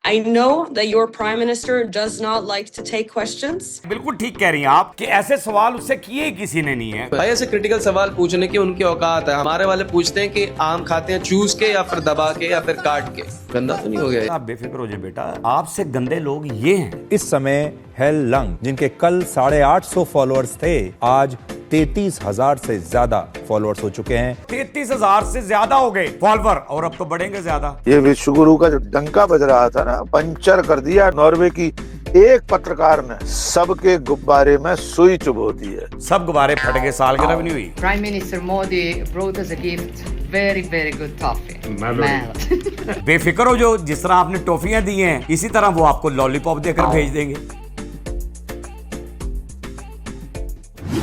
I know that your prime minister does not like to take questions. बिल्कुल ठीक कह रही हैं आप कि ऐसे सवाल उससे किए किसी ने नहीं है। भाई ऐसे क्रिटिकल सवाल पूछने की उनकी औकात है। हमारे वाले पूछते हैं कि आम खाते हैं चूस के या फिर दबा के या फिर काट के। गंदा तो नहीं हो गया? आप बेफिक्र हो जाए बेटा, आपसे गंदे लोग ये हैं। इस समय हेल लंग, जिनके कल 850 फॉलोअर्स थे, आज 33,000 से ज्यादा फॉलोअर्स हो चुके हैं। 33,000 से ज्यादा हो गए फॉलोअर और अब तो बढ़ेंगे ज्यादा। ये विश्व गुरु का जो डंका बज रहा था ना, पंचर कर दिया। नॉर्वे की एक पत्रकार ने सबके गुब्बारे में सुई चुभोती है। सब गुब्बारे फट गए, सालगिरह भी नहीं हुई। Prime Minister Modi brought us a gift, very good toffee. Melon. बेफिक्र हो जो, जिस तरह आपने टॉफियां दी हैं इसी तरह वो आपको लॉलीपॉप देकर भेज देंगे।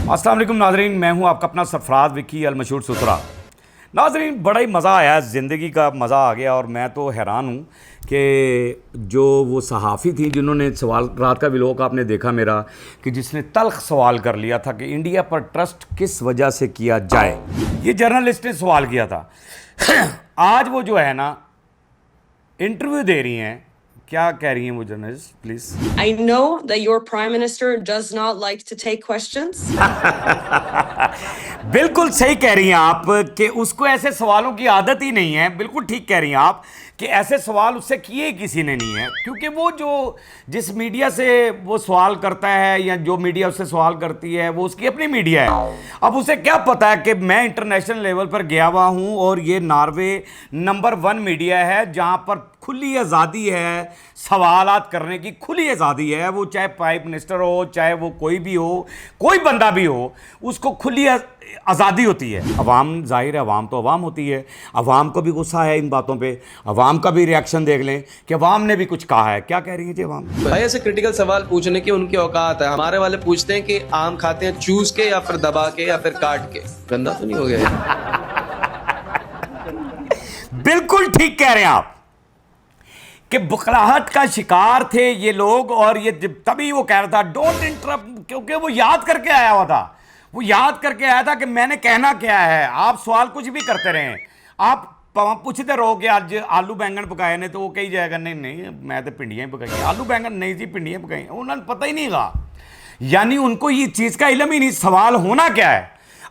अस्सलाम वालेकुम नाजरीन, मैं हूं आपका अपना सरफराज विक्की अल मशहूर सुथरा। नाजरीन, बड़ा ही मज़ा आया, ज़िंदगी का मज़ा आ गया और मैं तो हैरान हूं कि जो वो सहाफ़ी थी जिन्होंने सवाल, रात का व्लॉग आपने देखा मेरा, कि जिसने तल्ख सवाल कर लिया था कि इंडिया पर ट्रस्ट किस वजह से किया जाए। ये जर्नलिस्ट ने सवाल किया था। आज वो जो है ना इंटरव्यू दे रही हैं। क्या कह रही हैं वो journalist, please? I know that your prime minister does not like to take questions. बिल्कुल सही कह रही हैं आप कि उसको ऐसे सवालों की आदत ही नहीं है। बिल्कुल ठीक कह रही हैं आप कि ऐसे सवाल उससे किए किसी ने नहीं है, क्योंकि वो जो जिस मीडिया से वो सवाल करता है या जो मीडिया उससे सवाल करती है वो उसकी अपनी मीडिया है। अब उसे क्या पता है कि मैं इंटरनेशनल लेवल पर गया हुआ हूँ और ये नॉर्वे नंबर 1 मीडिया है जहाँ पर खुली आज़ादी है, सवालात करने की खुली आज़ादी है। वो चाहे प्राइम मिनिस्टर हो, चाहे वो कोई भी हो, कोई बंदा भी हो, उसको खुली आज़ादी होती है। अवाम, जाहिर है अवाम तो अवाम होती है, अवाम को भी गुस्सा है इन बातों पे। अवाम का भी रिएक्शन देख लें कि अवाम ने भी कुछ कहा है। क्या कह रही है जी अवाम? भाई ऐसे क्रिटिकल सवाल पूछने की उनकी औकात है। हमारे वाले पूछते हैं कि आम खाते हैं चूस के या फिर दबा के या फिर काट के। गंदा तो नहीं हो गया? बिल्कुल ठीक कह रहे हैं आप कि बुखलाहट का शिकार थे ये लोग। और ये तभी वो कह रहा था डोंट इंटरप्ट, क्योंकि वो याद करके आया हुआ था। वो याद करके आया था कि मैंने कहना क्या है। आप सवाल कुछ भी करते रहें, आप पूछते रहो कि आज आलू बैंगन पकाए ने, तो वो कही जाएगा नहीं नहीं मैं तो भिंडियाँ ही पकाई। आलू बैंगन नहीं जी, भिंडियाँ पकाई। उन्होंने पता ही नहीं था, यानी उनको ये चीज़ का इल्म ही नहीं सवाल होना क्या है।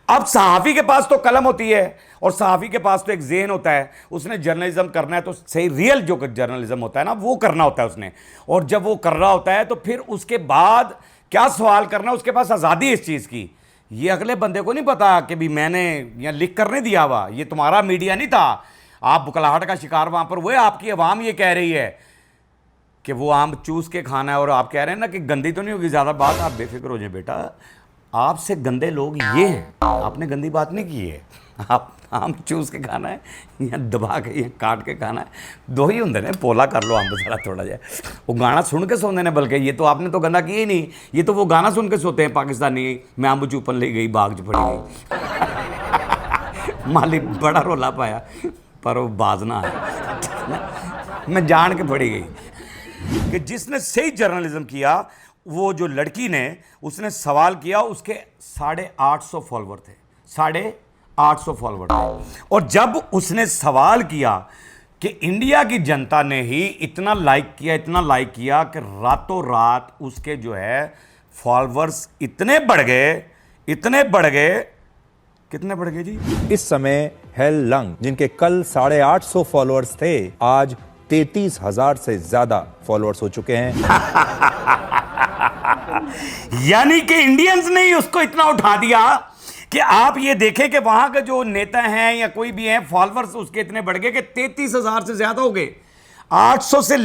अब सहाफ़ी के पास तो कलम होती है और सहाफ़ी के पास तो एक ज़हन होता है। उसने जर्नलिज्म करना है तो सही रियल जो जर्नलिज्म होता है ना वो करना होता है उसने। और जब वो कर रहा होता है तो फिर उसके बाद क्या सवाल करना, उसके पास आज़ादी है इस चीज़ की। ये अगले बंदे को नहीं पता कि भी मैंने यहाँ लिख कर नहीं दिया हुआ, ये तुम्हारा मीडिया नहीं था। आप बुखलाहट का शिकार वहाँ पर हुए। आपकी आवाम ये कह रही है कि वो आम चूस के खाना है और आप कह रहे हैं ना कि गंदी तो नहीं होगी ज़्यादा बात। आप बेफिक्र हो जाए बेटा, आपसे गंदे लोग ये हैं। आपने गंदी बात नहीं की है। आप आम चूस के खाना है या दबा के या काट के खाना है, दो ही होंगे ने। पोला कर लो आम सारा थोड़ा जाए। वो गाना सुन के सोते ने, बल्कि ये तो आपने तो गंदा किया ही नहीं। ये तो वो गाना सुन के सोते हैं पाकिस्तानी, मैं अम्ब चूपन ले गई बाग च फड़ी गई। माली बड़ा रोला पाया पर वो बाजना है। मैं जान के फड़ी गई कि जिसने सही जर्नलिज्म किया वो जो लड़की ने, उसने सवाल किया, उसके 850 फॉलोवर थे। 850 फॉलोवर थे। और जब उसने सवाल किया कि इंडिया की जनता ने ही इतना लाइक किया, इतना लाइक किया कि रातों रात उसके जो है फॉलोवर्स इतने बढ़ गए, इतने बढ़ गए। कितने बढ़ गए जी? इस समय हेल लंग, जिनके कल 850 फॉलोअर्स थे, आज 33,000 से ज्यादा फॉलोअर्स हो चुके हैं। यानी कि इंडियंस ने ही उसको इतना उठा दिया कि आप ये देखें कि वहां के जो नेता हैं या कोई भी हैं, फॉलोअर्स उसके इतने बढ़ गए कि 33,000 से ज्यादा हो गए। 800 से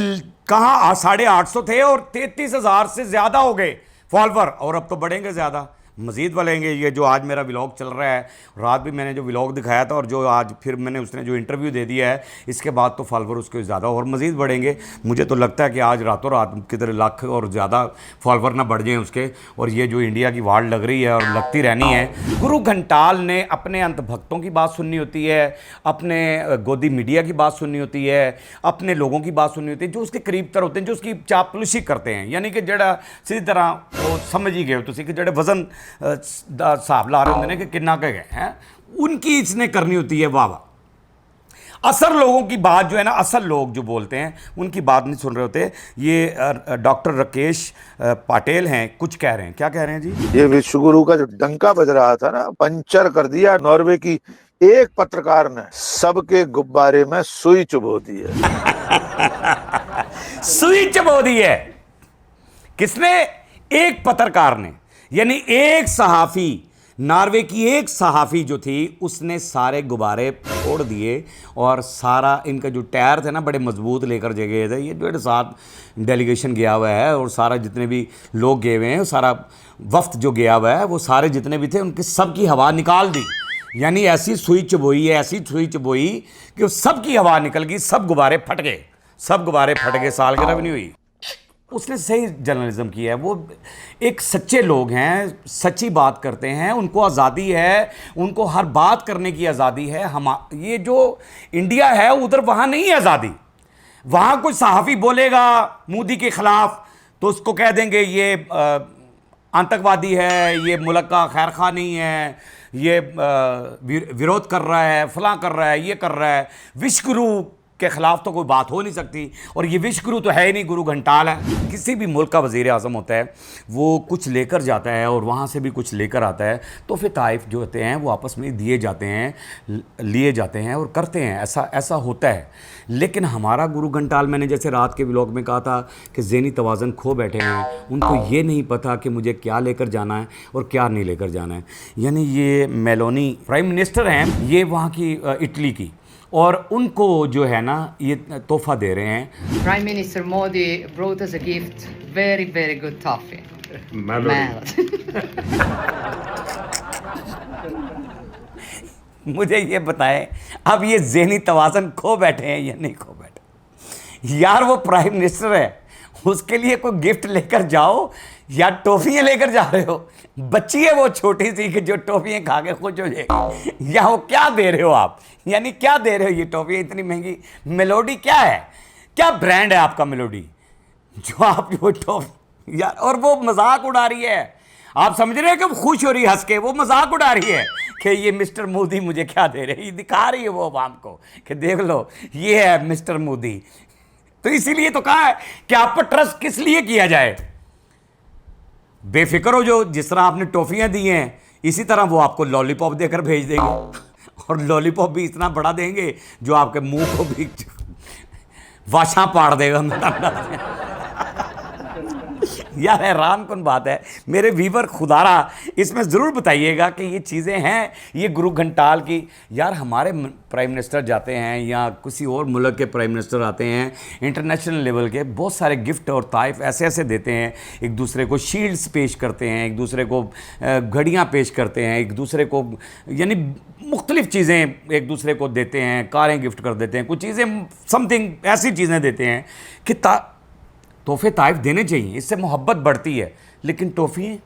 कहां 850 थे और 33,000 से ज्यादा हो गए फॉलोअर, और अब तो बढ़ेंगे ज्यादा, मज़ीद बढ़ेंगे। ये जो आज मेरा व्लॉग चल रहा है, रात भी मैंने जो व्लॉग दिखाया था और जो आज फिर मैंने उसने जो इंटरव्यू दे दिया है, इसके बाद तो फॉलोवर उसके ज़्यादा और मज़ीद बढ़ेंगे। मुझे तो लगता है कि आज रातों रात किधर लाख और ज़्यादा फॉलोवर ना बढ़ जाएं उसके। और ये जो इंडिया की वार्ड लग रही है और लगती रहनी है। गुरु घंटाल ने अपने अंतभक्तों की बात सुननी होती है, अपने गोदी मीडिया की बात सुननी होती है, अपने लोगों की बात सुननी होती है जो उसके करीब तर होते हैं, जो उसकी चापलूसी करते हैं। यानी कि जड़ा सीधी तरह वो समझ ही गए हो तुसी कि जड़े वजन हिसाब ला रहे होंगे कि किन्ना के गए हैं, उनकी इसने करनी होती है वाह वाह। असर लोगों की बात जो है ना, असल लोग जो बोलते हैं उनकी बात नहीं सुन रहे होते। ये डॉक्टर राकेश पाटिल हैं, कुछ कह रहे हैं। क्या कह रहे हैं जी? ये विश्वगुरु का जो डंका बज रहा था ना, पंचर कर दिया। नॉर्वे की एक पत्रकार ने सबके गुब्बारे में सुई चुभो दी है। सुई चबो दी है। किसने? एक पत्रकार ने, यानी एक सहाफी, नॉर्वे की एक सहाफी जो थी, उसने सारे गुब्बारे फोड़ दिए और सारा इनका जो टायर थे ना, बड़े मजबूत लेकर गए थे। ये 1.5 डेलीगेशन गया हुआ है और सारा जितने भी लोग गए हुए हैं, सारा वफ्त जो गया हुआ है, वो सारे जितने भी थे उनकी सबकी हवा निकाल दी। यानी ऐसी सुई चबोई है, ऐसी सुई चबोई कि उस सबकी हवा निकल गई, सब गुब्बारे फट गए, सब गुब्बारे फट गए, सालगिरह भी नहीं हुई। उसने सही जर्नलिज्म किया है। वो एक सच्चे लोग हैं, सच्ची बात करते हैं, उनको आज़ादी है, उनको हर बात करने की आज़ादी है। हम ये जो इंडिया है उधर वहाँ नहीं है आज़ादी। वहाँ कोई सहाफ़ी बोलेगा मोदी के ख़िलाफ़ तो उसको कह देंगे ये आतंकवादी है, ये मुल्क का खैर खा नहीं है, ये विरोध कर रहा है, फलां कर रहा है, ये कर रहा है। विश्वगुरु के खिलाफ तो कोई बात हो नहीं सकती। और ये विश्वगुरु तो है ही नहीं, गुरु घंटाल है। किसी भी मुल्क का वज़ीर आज़म होता है, वो कुछ लेकर जाता है और वहाँ से भी कुछ लेकर आता है, तो फिर ताइफ जो होते हैं वो आपस में दिए जाते हैं, लिए जाते हैं और करते हैं। ऐसा होता है। लेकिन हमारा गुरु घंटाल, मैंने जैसे रात के व्लॉग में कहा था कि ज़हनी तवाज़ुन खो बैठे हैं। उनको ये नहीं पता कि मुझे क्या लेकर जाना है और क्या नहीं लेकर जाना है। यानी ये मेलोनी प्राइम मिनिस्टर हैं, ये वहाँ की इटली की, और उनको जो है ना ये तोहफा दे रहे हैं। Prime Minister Modi brought us a gift. Very, very good toffee. Melody. मुझे ये बताएं, अब ये ज़हनी तवाज़ुन खो बैठे हैं या नहीं खो बैठे? यार वो प्राइम मिनिस्टर है, उसके लिए कोई गिफ्ट लेकर जाओ या टॉफियाँ लेकर जा रहे हो? बच्ची है वो छोटी सी कि जो टॉफियाँ खा के खुश हो जाएगी, या वो क्या दे रहे हो आप? यानी क्या दे रहे हो? ये टॉफियाँ इतनी महंगी। मेलोडी क्या है? क्या ब्रांड है आपका मेलोडी जो आप वो टॉफी यार? और वो मजाक उड़ा रही है। आप समझ रहे हैं कि वो खुश हो रही है हंस के? वो मजाक उड़ा रही है कि ये मिस्टर मोदी मुझे क्या दे रहे हैं। ये दिखा रही है वो आवाम को कि देख लो ये है मिस्टर मोदी। तो इसीलिए तो कहा है कि आप पर ट्रस्ट किस लिए किया जाए। बेफिक्र हो, जो जिस तरह आपने टॉफियां दी हैं इसी तरह वो आपको लॉलीपॉप देकर भेज देंगे, और लॉलीपॉप भी इतना बड़ा देंगे जो आपके मुंह को भी वाशा पाड़ देगा। यार हैरान कौन बात है। मेरे वीवर खुदारा इसमें ज़रूर बताइएगा कि ये चीज़ें हैं, ये गुरु घंटाल की। यार हमारे प्राइम मिनिस्टर जाते हैं या किसी और मुल्क के प्राइम मिनिस्टर आते हैं, इंटरनेशनल लेवल के, बहुत सारे गिफ्ट और ताइफ ऐसे ऐसे देते हैं। एक दूसरे को शील्ड्स पेश करते हैं, एक दूसरे को घड़ियाँ पेश करते हैं, एक दूसरे को यानी मुख्तलिफ़ चीज़ें एक दूसरे को देते हैं, कारें गिफ्ट कर देते हैं, कुछ चीज़ें समथिंग ऐसी चीज़ें देते हैं कि तोहफे ताइफ देने चाहिए, इससे मोहब्बत बढ़ती है। लेकिन टॉफ़ियाँ,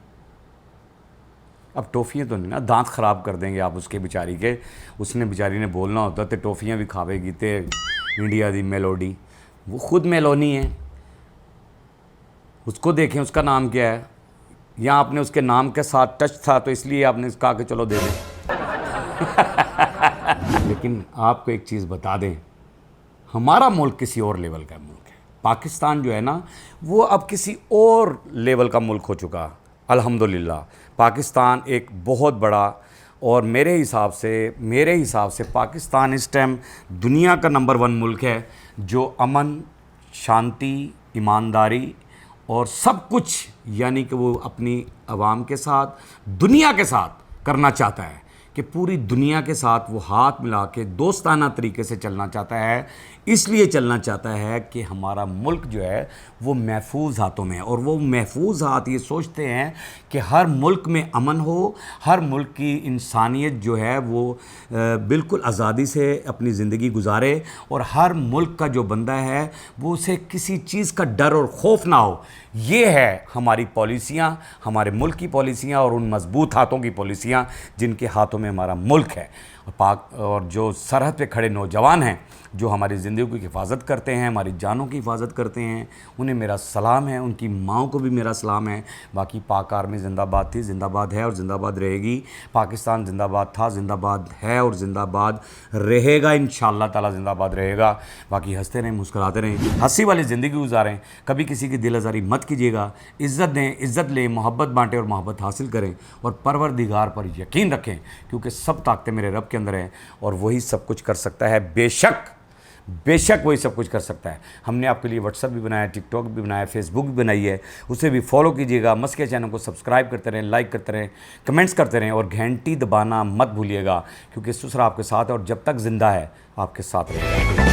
अब टॉफ़ियाँ तो नहीं ना, दांत ख़राब कर देंगे आप उसके बेचारी के। उसने बेचारी ने बोलना होता तो टॉफ़ियाँ भी खावेगी ते इंडिया दी मेलोडी। वो खुद मेलोनी है, उसको देखें उसका नाम क्या है। या आपने उसके नाम के साथ टच था तो इसलिए आपने कहा कि चलो दे दें। लेकिन आपको एक चीज़ बता दें, हमारा मुल्क किसी और लेवल का मुल्क है। पाकिस्तान जो है ना वो अब किसी और लेवल का मुल्क हो चुका। अल्हम्दुलिल्लाह पाकिस्तान एक बहुत बड़ा, और मेरे हिसाब से पाकिस्तान इस टाइम दुनिया का नंबर 1 मुल्क है जो अमन, शांति, ईमानदारी और सब कुछ, यानी कि वो अपनी आवाम के साथ, दुनिया के साथ करना चाहता है कि पूरी दुनिया के साथ वो हाथ मिला के दोस्ताना तरीके से चलना चाहता है। इसलिए चलना चाहता है कि हमारा मुल्क जो है वो महफूज हाथों में है, और वो महफूज हाथ ये सोचते हैं कि हर मुल्क में अमन हो, हर मुल्क की इंसानियत जो है वो बिल्कुल आज़ादी से अपनी ज़िंदगी गुजारे, और हर मुल्क का जो बंदा है वो उसे किसी चीज़ का डर और खौफ ना हो। ये है हमारी पॉलिसियाँ, हमारे मुल्क की पॉलिसियाँ, और उन मजबूत हाथों की पॉलिसियाँ जिनके हाथों में हमारा मुल्क है। और जो सरहद पे खड़े नौजवान हैं जो हमारी ज़िंदगी की हिफाजत करते हैं, हमारी जानों की हिफाजत करते हैं, उन्हें मेरा सलाम है। उनकी माँओं को भी मेरा सलाम है। बाकी पाक आर्मी जिंदाबाद थी, जिंदाबाद है और ज़िंदाबाद रहेगी। पाकिस्तान जिंदाबाद था, जिंदाबाद है और ज़िंदाबाद रहेगा, इंशाअल्लाह ताला ज़िंदाबाद रहेगा। बाकी हंसते रहें, मुस्कुराते रहें, हंसी वाली ज़िंदगी गुजारें। कभी किसी की दिल आज़ारी मत कीजिएगा। इज़्ज़त दें, इज़्ज़त लें, मोहब्बत बांटें और मोहब्बत हासिल करें और परवरदिगार पर यकीन रखें, क्योंकि सब ताकतें मेरे रब के अंदर हैं और वही सब कुछ कर सकता है। बेशक वही सब कुछ कर सकता है। हमने आपके लिए व्हाट्सएप भी बनाया, टिकटॉक भी बनाया, फेसबुक भी बनाई है, उसे भी फॉलो कीजिएगा। मस्के चैनल को सब्सक्राइब करते रहें, लाइक करते रहें, कमेंट्स करते रहें और घंटी दबाना मत भूलिएगा, क्योंकि सुसरा आपके साथ है और जब तक ज़िंदा है आपके साथ रहेगा।